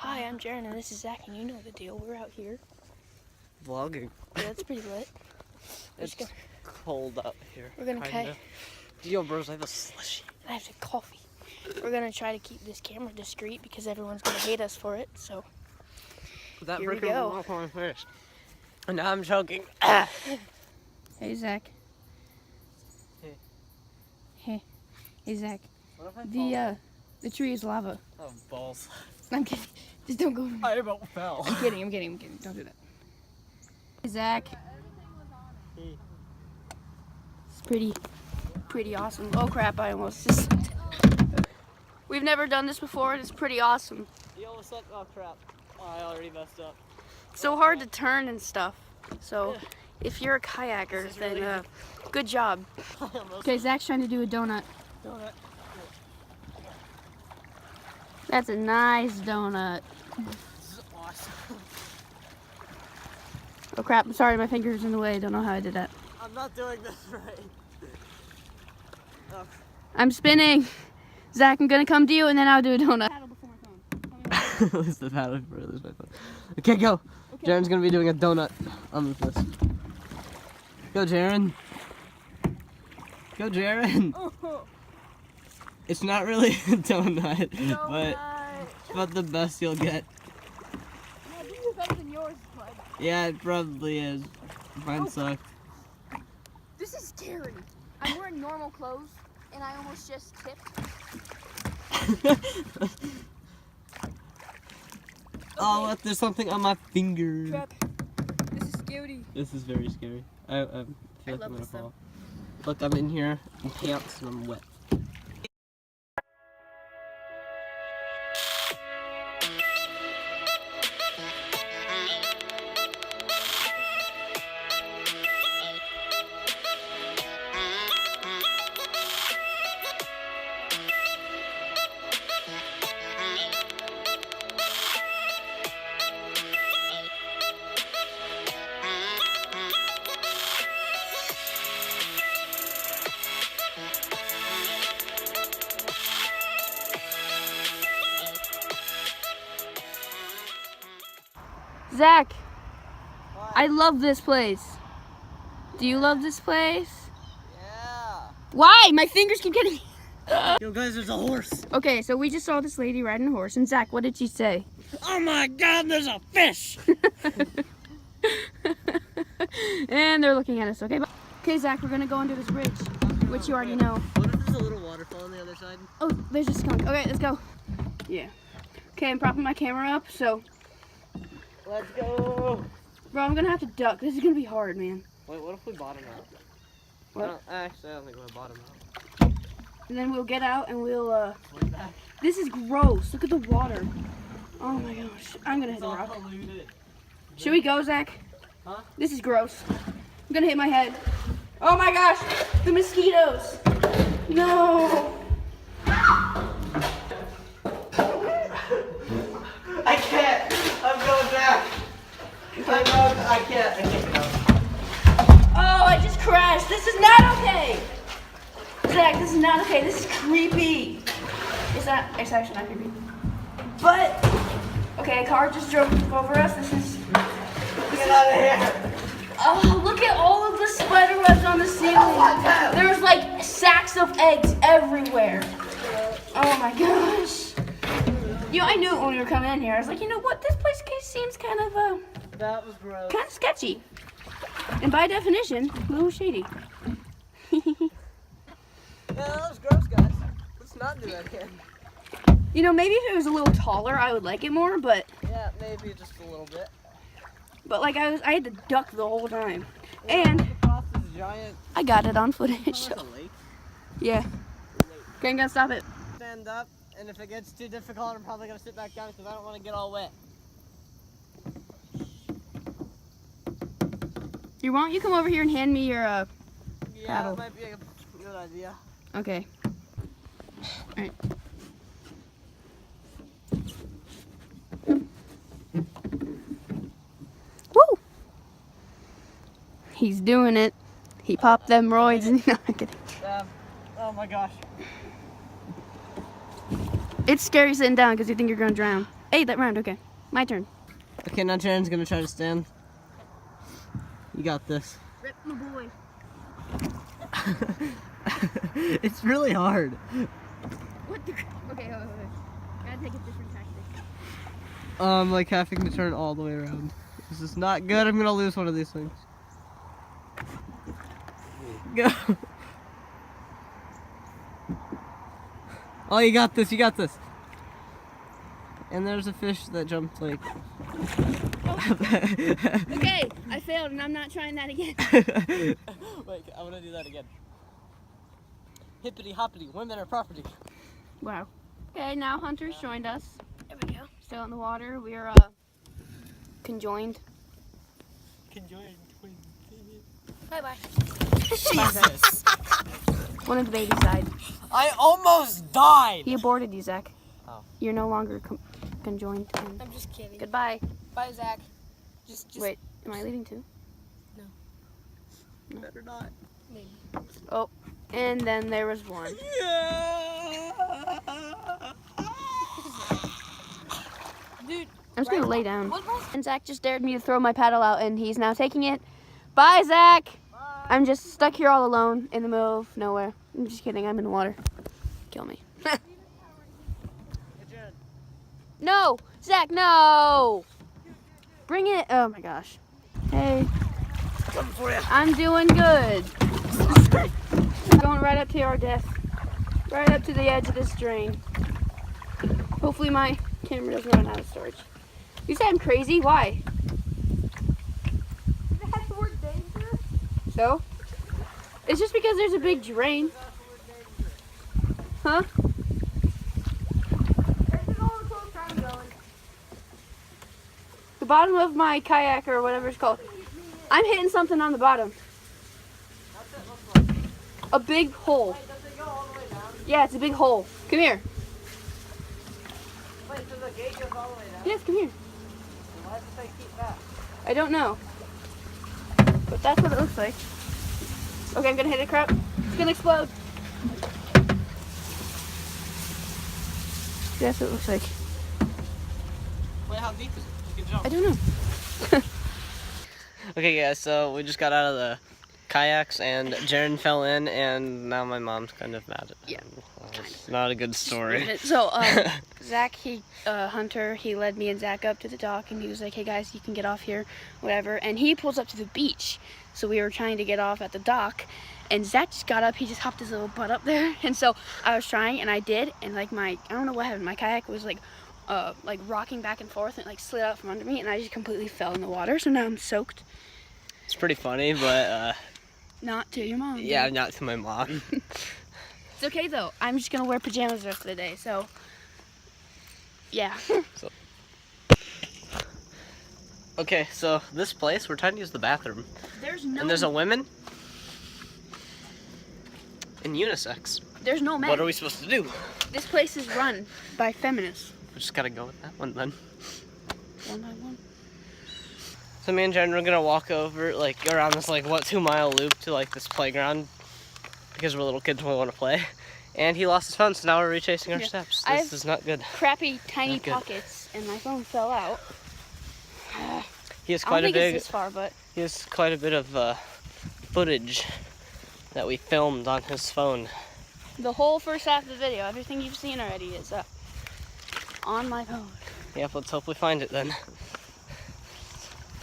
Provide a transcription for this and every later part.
Hi, I'm Jaren, and this is Zach, and you know the deal. We're out here. Vlogging. Yeah, it's pretty lit. It's cold out here. We're gonna kinda. Yo, bros, I have a slushy. I have some coffee. We're gonna try to keep this camera discreet because everyone's gonna hate us for it, so That here we freaking go. off on my face. And now I'm choking. Hey, Zach. Hey. Hey. Hey, Zach. What if I fall? The tree is lava. Oh, balls. I'm kidding. Just don't go. I about fell. I'm kidding. Don't do that. Hey, Zach. Hey. It's pretty awesome. Oh crap, I almost just... We've never done this before, and it's pretty awesome. Yo, what's up? Oh, crap. Oh, I already messed up. It's so hard to turn and stuff. So, if you're a kayaker, then good job. Okay, Zach's trying to do a donut. Donut. That's a nice donut. This is awesome. Oh crap, I'm sorry, my finger's in the way. I don't know how I did that. I'm not doing this right. Oh. I'm spinning. Zach, I'm gonna come to you and then I'll do a donut. Lose the paddle before I lose my phone. Okay, go. Okay. Jaren's gonna be doing a donut on this. Go, Jaren. Go, Jaren. Oh. It's not really a donut, but the best you'll get. Yeah, this is better than yours, bud. Yeah, it probably is. Mine sucked. This is scary. I'm wearing normal clothes and I almost just tipped. Oh, look, there's something on my finger. Crap. This is scary. This is very scary. I feel like I'm gonna fall. Look, I'm in here in pants and I'm wet. Zach, What? I love this place. Do you love this place? Yeah. Why? My fingers keep getting... Yo, guys, there's a horse. Okay, so we just saw this lady riding a horse, and Zach, what did she say? Oh my God, there's a fish. And they're looking at us, okay? Okay, Zach, we're gonna go under this bridge, which you already know. What if there's a little waterfall on the other side? Oh, there's a skunk. Okay, let's go. Yeah. Okay, I'm propping my camera up, so... Let's go. Bro, I'm gonna have to duck. This is gonna be hard, man. Wait, what if we bottom out? What? Actually, I don't think we'll bottom out. And then we'll get out and we'll, Swim back. This is gross. Look at the water. Oh my gosh. I'm gonna hit the rock. Should we go, Zach? Huh? This is gross. I'm gonna hit my head. Oh my gosh! The mosquitoes! No! I can't. I'm going back. I can't go. Oh, I just crashed. This is not okay. Zach, this is not okay. This is creepy. It's actually not creepy. But, okay, a car just drove over us. Get out of here. Oh, look at all of the spider webs on the ceiling. There's like sacks of eggs everywhere. Oh my gosh. You know, I knew it when we were coming in here. I was like, you know what? This place seems kind of, That was gross. kind of sketchy. And by definition, a little shady. Yeah, that was gross, guys. Let's not do that again. You know, maybe if it was a little taller, I would like it more, but... Yeah, maybe just a little bit. But like, I had to duck the whole time. And Across this giant... I got it on footage. Like a lake. Yeah. Okay, I'm gonna stop it. Stand up, and if it gets too difficult, I'm probably gonna sit back down because I don't want to get all wet. You want? You come over here and hand me your Yeah, paddle. that might be a good idea. Okay. All right. Woo! He's doing it. He popped them roids and no, I'm kidding. Oh my gosh. It's scary sitting down because you think you're gonna drown. Hey, that round. Okay, my turn. Okay, now Jaren's gonna try to stand. You got this. Rip my boy. It's really hard. What the? Okay, wait. Gotta take a different tactic. Like having to turn all the way around. This is not good. I'm gonna lose one of these things. Go. Oh, you got this. You got this. And there's a fish that jumped like. Okay, I failed, and I'm not trying that again. Wait, I want to do that again. Hippity hoppity, women are property. Wow. Okay, now Hunter's joined us. There we go. Still in the water. We are conjoined. Bye. Jesus. One of the babies died. I almost died. He aborted you, Zach. Oh. You're no longer conjoined. I'm just kidding. Goodbye. Bye, Zach. Just Wait, am I leaving too? No. Better not. Maybe. Oh, and then there was one. Dude, I'm just gonna lay down. what was And Zach just dared me to throw my paddle out, and he's now taking it. Bye, Zach. Bye. I'm just stuck here all alone in the middle of nowhere. I'm just kidding. I'm in the water. Kill me. No, Zach, no. Bring it. Oh my gosh. Hey. Coming for you. I'm doing good. Going right up to our death. Right up to the edge of this drain. Hopefully my camera doesn't run out of storage. You said I'm crazy? Why? it had the word danger? So? It's just because there's a big drain. Huh? The bottom of my kayak or whatever it's called. I'm hitting something on the bottom. A big hole. Yeah, it's a big hole. Come here. Wait, so the gate goes all the way down? Yes, come here. Why does it say keep back? I don't know. But that's what it looks like. Okay, I'm gonna hit it, crap. It's gonna explode. That's what it looks like. Wait, how deep is it? You can jump. I don't know. Okay, guys, so we just got out of the kayaks and Jaren fell in, and now my mom's kind of mad at him. Yeah, It's not a good story. So, Zach, Hunter, he led me and Zach up to the dock, and he was like, hey guys, you can get off here, whatever. And he pulls up to the beach. So we were trying to get off at the dock, and Zach just got up, he just hopped his little butt up there. And so I was trying, and I did, and like I don't know what happened, my kayak was like rocking back and forth, and it like slid out from under me, and I just completely fell in the water. So now I'm soaked. It's pretty funny, but Not to your mom. yeah, not to my mom. It's okay though. I'm just gonna wear pajamas the rest of the day. So yeah. Okay, so this place, we're trying to use the bathroom. There's no. And there's a women and unisex. There's no men. What are we supposed to do? This place is run by feminists. We just gotta go with that one then. One by one. So me and Jen are gonna walk over, like, around this, like, 2-mile loop to, like, this playground because we're little kids and we want to play. And he lost his phone, so now we're retracing our steps. This is not good. Crappy tiny Not good. pockets, and my phone fell out. He has I don't quite a think big. it's this far, but He has quite a bit of footage that we filmed on his phone. the whole first half of the video, everything you've seen already, is on my phone. Yep, let's hope we find it then.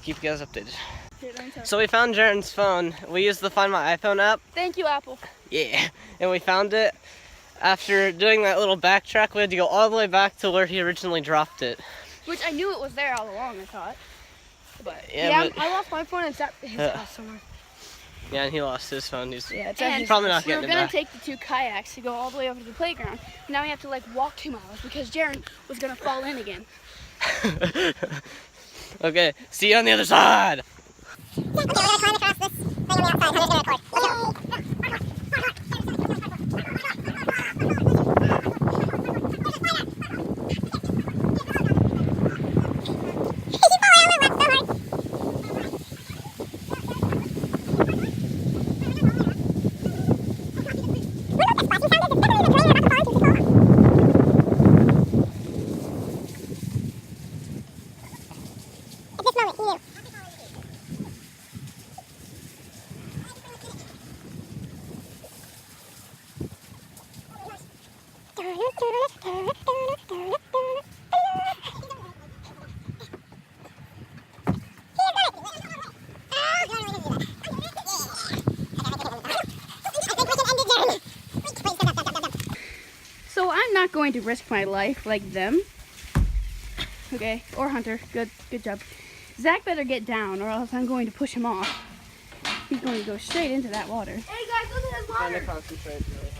Keep you guys updated. Here, let me tell you. So we found Jaren's phone. We used the Find My iPhone app. Thank you, Apple. Yeah, and we found it. After doing that little backtrack, we had to go all the way back to where he originally dropped it. Which I knew it was there all along, I thought. But Yeah, but- I lost my phone and it's at his house somewhere. Yeah, and he lost his phone. He's Yeah, it's he's probably not we were getting it gonna back. take the 2 kayaks to go all the way over to the playground. Now we have to like walk 2 miles because Jaren was gonna fall in again. Okay, see you on the other side. Okay, we're gonna climb across this thing on the outside. Hunter's gonna record. you. So I'm not going to risk my life like them. Okay, or Hunter. Good job. Zach better get down, or else I'm going to push him off. He's going to go straight into that water. Hey guys, look at this Trying to water. concentrate really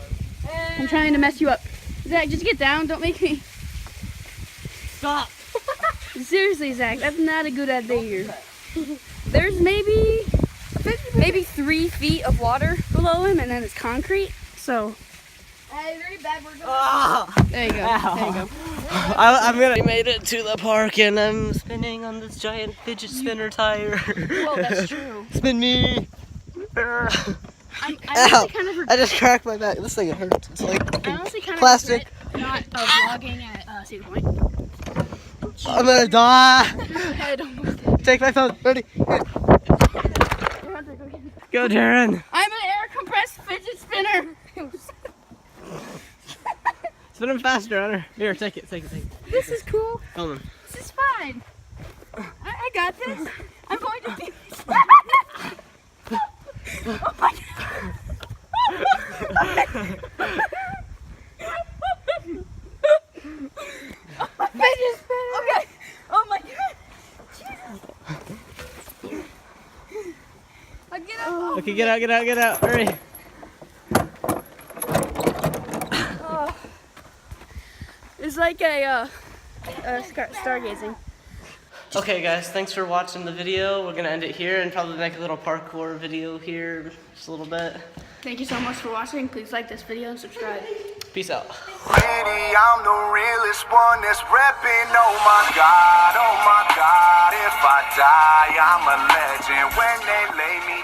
hard. I'm trying to mess you up. Zach, just get down. Don't make me. Stop! Seriously, Zach, that's not a good idea. There's maybe 3 feet of water below him, and then it's concrete. So Hey, very bad. We're going. Ah! there you go. There you go. We made it to the park and I'm spinning on this giant fidget spinner tire. Well, that's true. Spin me! I Ow! honestly kind of I just cracked my back. This thing hurts. It's like I honestly kind of plastic. regret not vlogging at Cedar Point. I'm gonna die! I don't. Take my phone. Ready? Go, Darren! I'm an air compressed fidget spinner. Spin him faster, Hunter. Here, take it. This is cool. Hold on. This is fine. I got this. I'm going to be. Oh my god. Fidget spinner. Okay. Oh my god. Jesus. I'll get up. Okay, get out. Hurry. It's like a stargazing. Okay guys, thanks for watching the video. We're gonna end it here and probably make a little parkour video here just a little bit. Thank you so much for watching. Please like this video and subscribe. Peace out. Really, I'm the realest one that's repping. Oh my God, if I die, I'm a legend. When they lay me